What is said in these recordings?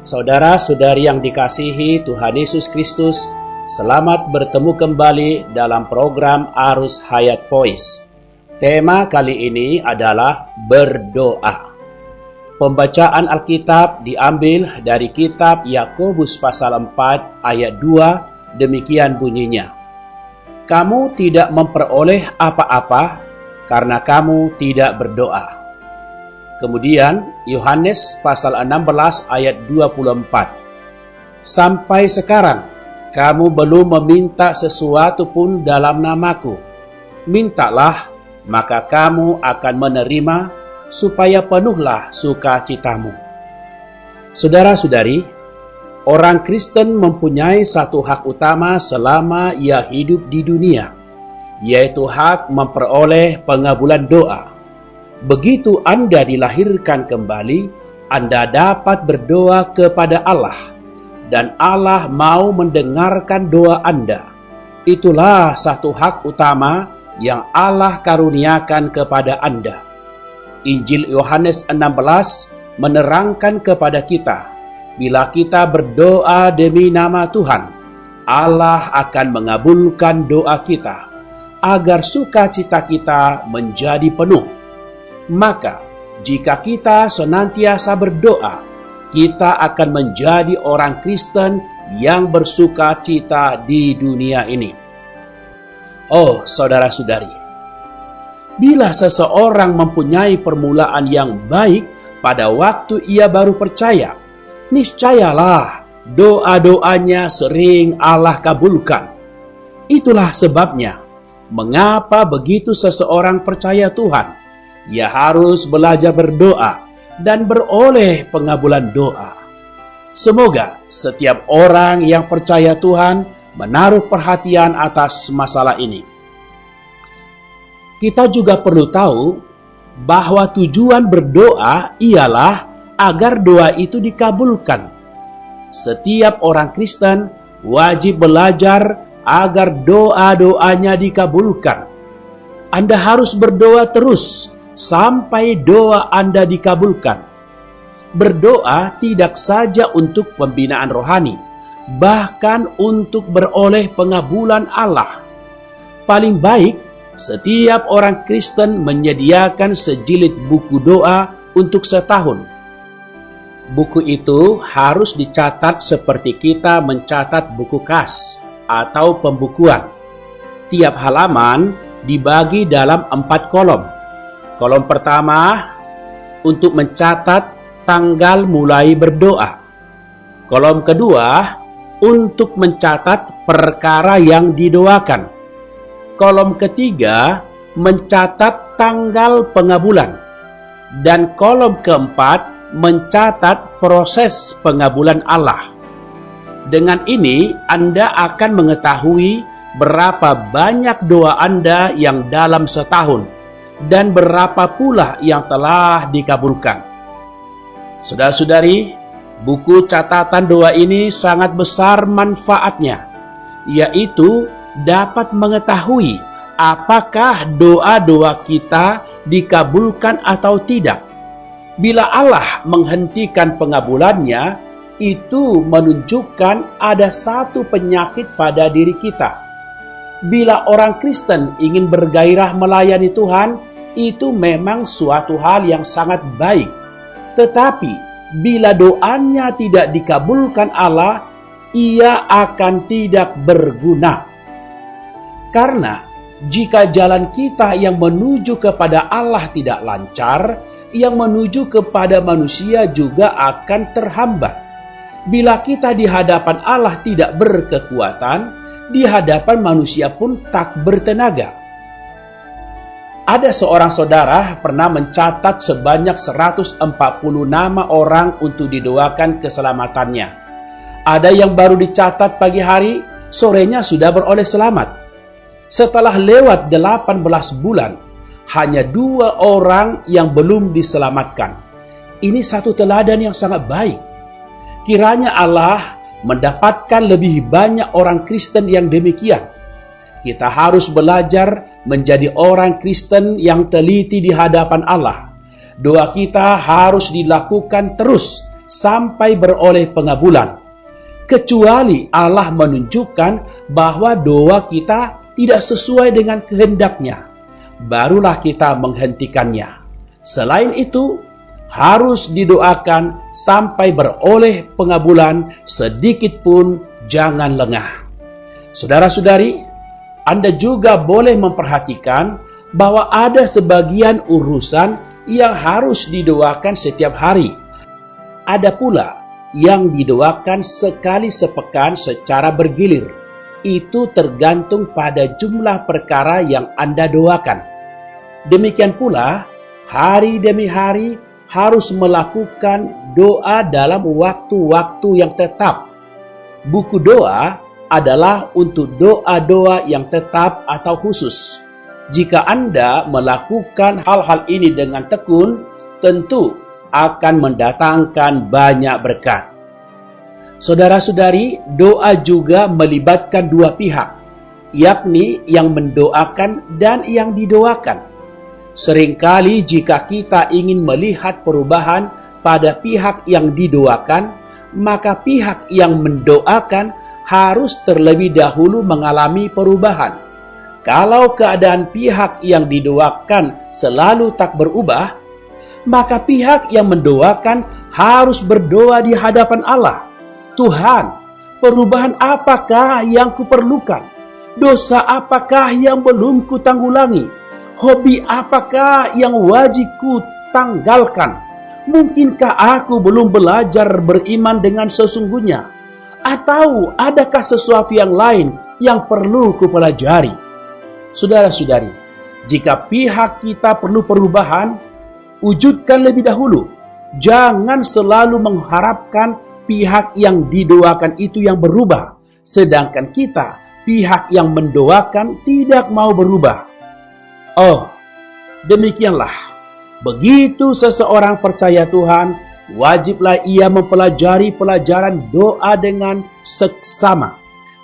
Saudara-saudari yang dikasihi Tuhan Yesus Kristus, selamat bertemu kembali dalam program Arus Hayat Voice. Tema kali ini adalah berdoa. Pembacaan Alkitab diambil dari kitab Yakobus pasal 4 ayat 2, demikian bunyinya. Kamu tidak memperoleh apa-apa karena kamu tidak berdoa. Kemudian Yohanes pasal 16 ayat 24. Sampai sekarang kamu belum meminta sesuatu pun dalam namaku. Mintalah, maka kamu akan menerima, supaya penuhlah sukacitamu. Saudara-saudari, orang Kristen mempunyai satu hak utama selama ia hidup di dunia, yaitu hak memperoleh pengabulan doa. Begitu Anda dilahirkan kembali, Anda dapat berdoa kepada Allah, dan Allah mau mendengarkan doa Anda. Itulah satu hak utama yang Allah karuniakan kepada Anda. Injil Yohanes 16 menerangkan kepada kita, bila kita berdoa demi nama Tuhan, Allah akan mengabulkan doa kita, agar sukacita kita menjadi penuh. Maka, jika kita senantiasa berdoa, kita akan menjadi orang Kristen yang bersukacita di dunia ini. Oh, saudara-saudari, bila seseorang mempunyai permulaan yang baik pada waktu ia baru percaya, niscayalah doa-doanya sering Allah kabulkan. Itulah sebabnya, mengapa begitu seseorang percaya Tuhan, ia harus belajar berdoa dan beroleh pengabulan doa. Semoga setiap orang yang percaya Tuhan menaruh perhatian atas masalah ini. Kita juga perlu tahu bahwa tujuan berdoa ialah agar doa itu dikabulkan. Setiap orang Kristen wajib belajar agar doa-doanya dikabulkan. Anda harus berdoa terus sampai doa Anda dikabulkan. Berdoa tidak saja untuk pembinaan rohani, bahkan untuk beroleh pengabulan Allah. Paling baik, setiap orang Kristen menyediakan sejilid buku doa untuk setahun. Buku itu harus dicatat seperti kita mencatat buku kas atau pembukuan. Tiap halaman dibagi dalam 4 kolom. Kolom pertama untuk mencatat tanggal mulai berdoa. Kolom kedua untuk mencatat perkara yang didoakan. Kolom ketiga mencatat tanggal pengabulan. Dan kolom keempat mencatat proses pengabulan Allah. Dengan ini Anda akan mengetahui berapa banyak doa Anda yang dalam setahun dan berapa pula yang telah dikabulkan. Saudara-saudari, buku catatan doa ini sangat besar manfaatnya, yaitu dapat mengetahui apakah doa-doa kita dikabulkan atau tidak. Bila Allah menghentikan pengabulannya, itu menunjukkan ada satu penyakit pada diri kita. Bila orang Kristen ingin bergairah melayani Tuhan, itu memang suatu hal yang sangat baik. Tetapi, bila doanya tidak dikabulkan Allah, ia akan tidak berguna. Karena, jika jalan kita yang menuju kepada Allah tidak lancar, yang menuju kepada manusia juga akan terhambat. Bila kita di hadapan Allah tidak berkekuatan, di hadapan manusia pun tak bertenaga. Ada seorang saudara pernah mencatat sebanyak 140 nama orang untuk didoakan keselamatannya. Ada yang baru dicatat pagi hari, sorenya sudah beroleh selamat. Setelah lewat 18 bulan, hanya 2 orang yang belum diselamatkan. Ini satu teladan yang sangat baik. Kiranya Allah mendapatkan lebih banyak orang Kristen yang demikian. Kita harus belajar menjadi orang Kristen yang teliti di hadapan Allah. Doa kita harus dilakukan terus sampai beroleh pengabulan. Kecuali Allah menunjukkan bahwa doa kita tidak sesuai dengan kehendaknya, barulah kita menghentikannya. Selain itu, harus didoakan sampai beroleh pengabulan, sedikit pun jangan lengah. Saudara-saudari, Anda juga boleh memperhatikan bahwa ada sebagian urusan yang harus didoakan setiap hari. Ada pula yang didoakan sekali sepekan secara bergilir. Itu tergantung pada jumlah perkara yang Anda doakan. Demikian pula, hari demi hari harus melakukan doa dalam waktu-waktu yang tetap. Buku doa adalah untuk doa-doa yang tetap atau khusus. Jika Anda melakukan hal-hal ini dengan tekun, tentu akan mendatangkan banyak berkat. Saudara-saudari, doa juga melibatkan dua pihak, yakni yang mendoakan dan yang didoakan. Seringkali jika kita ingin melihat perubahan pada pihak yang didoakan, maka pihak yang mendoakan harus terlebih dahulu mengalami perubahan. Kalau keadaan pihak yang didoakan selalu tak berubah, maka pihak yang mendoakan harus berdoa di hadapan Allah. Tuhan, perubahan apakah yang kuperlukan? Dosa apakah yang belum kutanggulangi? Hobi apakah yang wajib ku tanggalkan? Mungkinkah aku belum belajar beriman dengan sesungguhnya? Atau adakah sesuatu yang lain yang perlu kupelajari? Saudara-saudari, jika pihak kita perlu perubahan, wujudkan lebih dahulu. Jangan selalu mengharapkan pihak yang didoakan itu yang berubah, sedangkan kita, pihak yang mendoakan, tidak mau berubah. Oh, demikianlah. Begitu seseorang percaya Tuhan, wajiblah ia mempelajari pelajaran doa dengan seksama.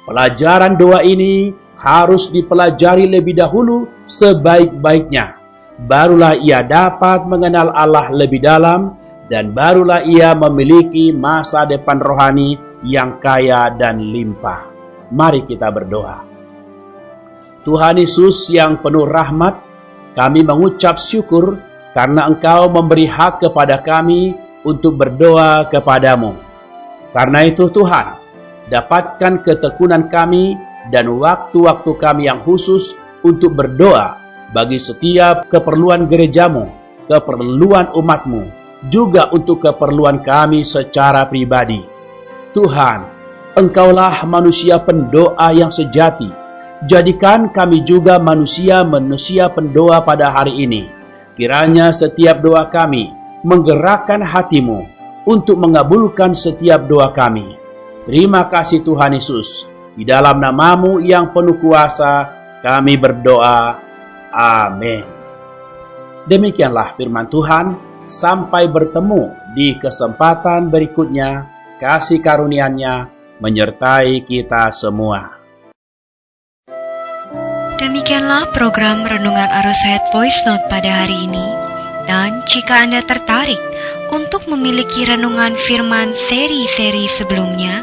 Pelajaran doa ini harus dipelajari lebih dahulu sebaik-baiknya. Barulah ia dapat mengenal Allah lebih dalam, dan barulah ia memiliki masa depan rohani yang kaya dan limpah. Mari kita berdoa. Tuhan Yesus yang penuh rahmat, kami mengucap syukur karena Engkau memberi hak kepada kami untuk berdoa kepadamu. Karena itu Tuhan, dapatkan ketekunan kami dan waktu-waktu kami yang khusus untuk berdoa bagi setiap keperluan gerejamu, keperluan umatmu, juga untuk keperluan kami secara pribadi. Tuhan, Engkaulah manusia pendoa yang sejati. Jadikan kami juga manusia pendoa pada hari ini. Kiranya setiap doa kami menggerakkan hati-Mu untuk mengabulkan setiap doa kami. Terima kasih Tuhan Yesus. Di dalam nama-Mu yang penuh kuasa kami berdoa. Amin. Demikianlah firman Tuhan. Sampai bertemu di kesempatan berikutnya. Kasih karunia-Nya menyertai kita semua. Demikianlah program Renungan Arus Hayat Voice Note pada hari ini. Dan jika Anda tertarik untuk memiliki renungan firman seri-seri sebelumnya,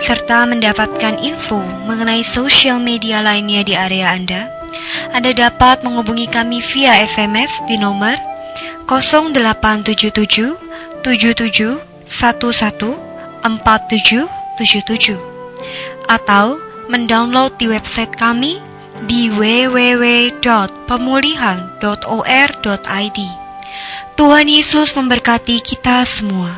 serta mendapatkan info mengenai sosial media lainnya di area Anda dapat menghubungi kami via SMS di nomor 0877 77 11 4777 atau mendownload di website kami di www.pemulihan.or.id. Tuhan Yesus memberkati kita semua.